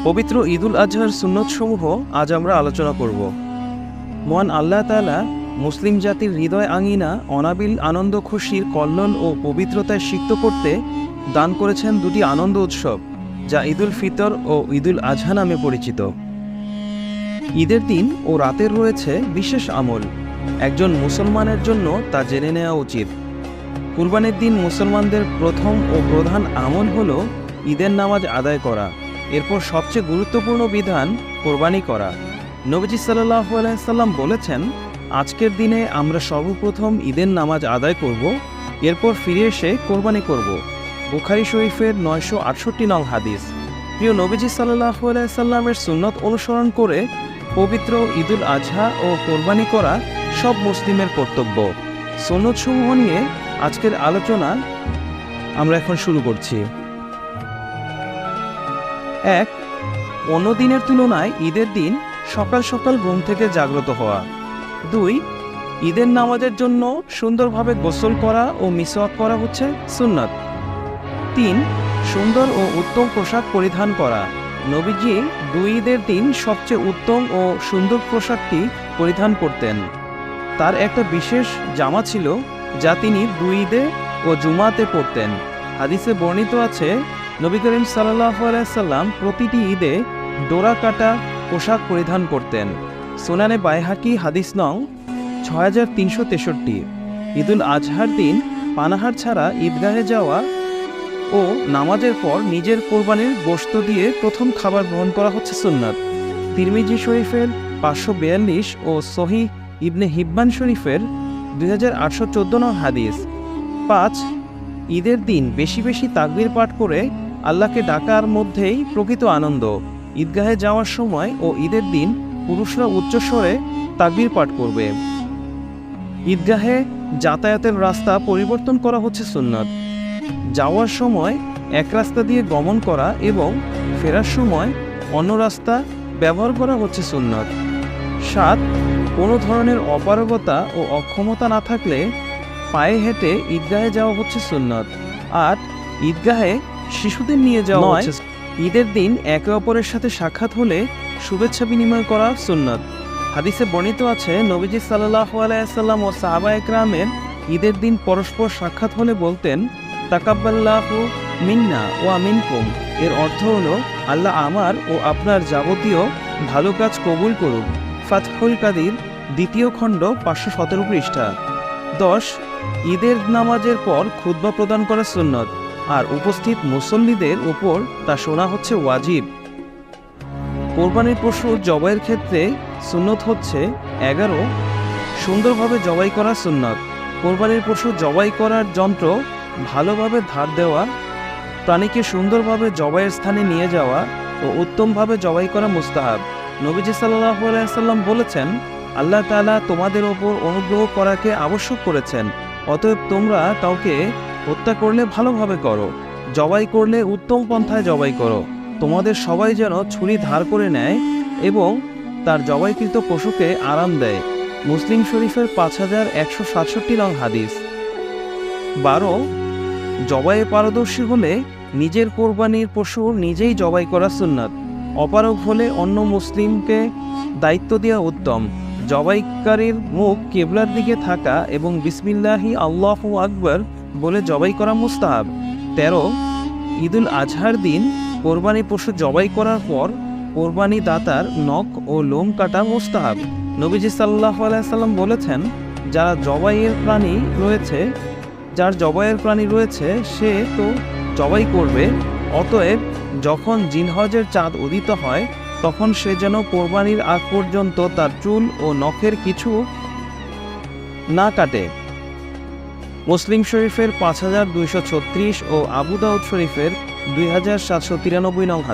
পবিত্র ঈদুল আজহার সুন্নতসমূহ আজ আমরা আলোচনা করব। মহান আল্লাহ তাআলা মুসলিম জাতির হৃদয় আঙিনা অনাবিল আনন্দ খুশির কল্লোল ও পবিত্রতায় সিক্ত করতে দান করেছেন দুটি আনন্দ উৎসব, যা ঈদুল ফিতর ও ঈদুল আজহা নামে পরিচিত। ঈদের দিন ও রাতের রয়েছে বিশেষ আমল, একজন মুসলমানের জন্য তা জেনে নেওয়া উচিত। কুরবানির দিন মুসলমানদের প্রথম ও প্রধান আমল হল ঈদের নামাজ আদায় করা। এরপর সবচেয়ে গুরুত্বপূর্ণ বিধান কোরবানি করা। নবীজি সাল্লাল্লাহু আলাইহি সাল্লাম বলেছেন, আজকের দিনে আমরা সর্বপ্রথম ঈদের নামাজ আদায় করব, এরপর ফিরে এসে কোরবানি করব। বুখারী শরীফের 968 নং হাদিস। প্রিয় নবীজি সাল্লাল্লাহু আলাইহি সাল্লামের সুন্নত অনুসরণ করে পবিত্র ঈদুল আজহা ও কোরবানি করা সব মুসলিমের কর্তব্য। সুন্নতসমূহ নিয়ে আজকের আলোচনা আমরা এখন শুরু করছি। 1. অন্য দিনের তুলনায় ঈদের দিন সকাল সকাল ঘুম থেকে জাগ্রত হওয়া। 2. ঈদের নামাজের জন্য সুন্দরভাবে গোসল করা ও মিসওয়াক করা হচ্ছে সুন্নাত। 3. সুন্দর ও উত্তম পোশাক পরিধান করা। নবীজি দুই ঈদের দিন সবচেয়ে উত্তম ও সুন্দর পোশাকটি পরিধান করতেন। তার একটা বিশেষ জামা ছিল যা তিনি দুই ঈদে ও জুমাতে পরতেন। হাদিসে বর্ণিত আছে, নবী করিম সাল্লাল্লাহু আলাইহি সাল্লাম প্রতিটি ঈদে ডোরা কাটা পোশাক পরিধান করতেন। সুনানে বাইহাকি হাদিস নং 6363। ঈদুল আজহার দিন পানাহার ছাড়া ঈদগাহে যাওয়া ও নামাজের পর নিজের কোরবানির গোশত দিয়ে প্রথম খাবার গ্রহণ করা হচ্ছে সুন্নাত। তিরমিজি শরীফের 542 ও সহিহ ইবনে হিব্বান শরীফের 2814 নং হাদিস। 5. ঈদের দিন বেশি বেশি তাকবীর পাঠ করে আল্লাহকে ডাকার মধ্যেই প্রকৃত আনন্দ। ঈদগাহে যাওয়ার সময় ও ঈদের দিন পুরুষরা উচ্চস্বরে তাকবীর পাঠ করবে। ঈদগাহে যাতায়াতের রাস্তা পরিবর্তন করা হচ্ছে সুন্নাত। যাওয়ার সময় এক রাস্তা দিয়ে গমন করা এবং ফেরার সময় অন্য রাস্তা ব্যবহার করা হচ্ছে সুন্নাত। 7. কোনো ধরনের অপারগতা ও অক্ষমতা না থাকলে পায়ে হেঁটে ঈদগাহে যাওয়া হচ্ছে সুন্নাত। 8. ঈদগাহে শিশুদের নিয়ে যাওয়া হচ্ছে। ঈদের দিন একে অপরের সাথে সাক্ষাৎ হলে শুভেচ্ছা বিনিময় করা সুন্নাত। হাদিসে বর্ণিত আছে, নবীজি সাল্লাল্লাহু আলাইহি সাল্লাম ও সাহাবায়ে কেরামের ঈদের দিন পরস্পর সাক্ষাৎ হলে বলতেন, তাকাব্বালাহু মিন্না ওয়া মিনকুম। এর অর্থ হলো, আল্লাহ আমার ও আপনার যাবতীয় ভালো কাজ কবুল করুক। ফাতহুল কাদির 2য় খণ্ড 517 পৃষ্ঠা। 10. ঈদের নামাজের পর খুতবা প্রদান করা সুন্নাত, আর উপস্থিত মুসল্লিদের উপর তা শোনা হচ্ছে ওয়াজিব। কোরবানির পশু জবাইয়ের ক্ষেত্রে সুন্নত হচ্ছে 11. সুন্দরভাবে জবাই করা সুন্নাত। কোরবানির পশু জবাই করার যন্ত্র ভালোভাবে ধার দেওয়া, প্রাণীকে সুন্দরভাবে জবাইয়ের স্থানে নিয়ে যাওয়া ও উত্তমভাবে জবাই করা মুস্তাহাব। নবীজি সাল্লাল্লাহু আলাইহি সাল্লাম বলেছেন, আল্লাহ তাআলা তোমাদের ওপর অনুগ্রহ করাকে আবশ্যক করেছেন, অতএব তোমরা কাউকে হত্যা করলে ভালোভাবে করো, জবাই করলে উত্তম পন্থায় জবাই করো। তোমাদের সবাই যেন ছুরি ধার করে নেয় এবং তার জবাইকৃত পশুকে আরাম দেয়। মুসলিম শরীফের 5167 নং হাদিস। 12. জবাইয়ে পারদর্শী হলে নিজের কোরবানির পশু নিজেই জবাই করা সুন্নাত। অপারগ হলে অন্য মুসলিমকে দায়িত্ব দেওয়া উত্তম। জবাইকারীর মুখ কিবলার দিকে থাকা এবং বিসমিল্লাহি আল্লাহু আকবার বলে জবাই করা মুস্তাহাব। 13. ঈদুল আজহার দিন কোরবানি পশু জবাই করার পর কোরবানি দাতার নখ ও লোম কাটা মুস্তাহাব। নবীজি সাল্লাল্লাহু আলাইহি সাল্লাম বলেছেন, যার জবাইয়ের প্রাণী রয়েছে সে তো জবাই করবে। অতএব যখন জিলহজের চাঁদ উদিত হয় তখন সে যেন কোরবানির আগ পর্যন্ত তার চুল ও নখের কিছু না কাটে। মুসলিম শরীফের 5236 ও আবু দাউদ শরীফের 2793 নং হাদিস।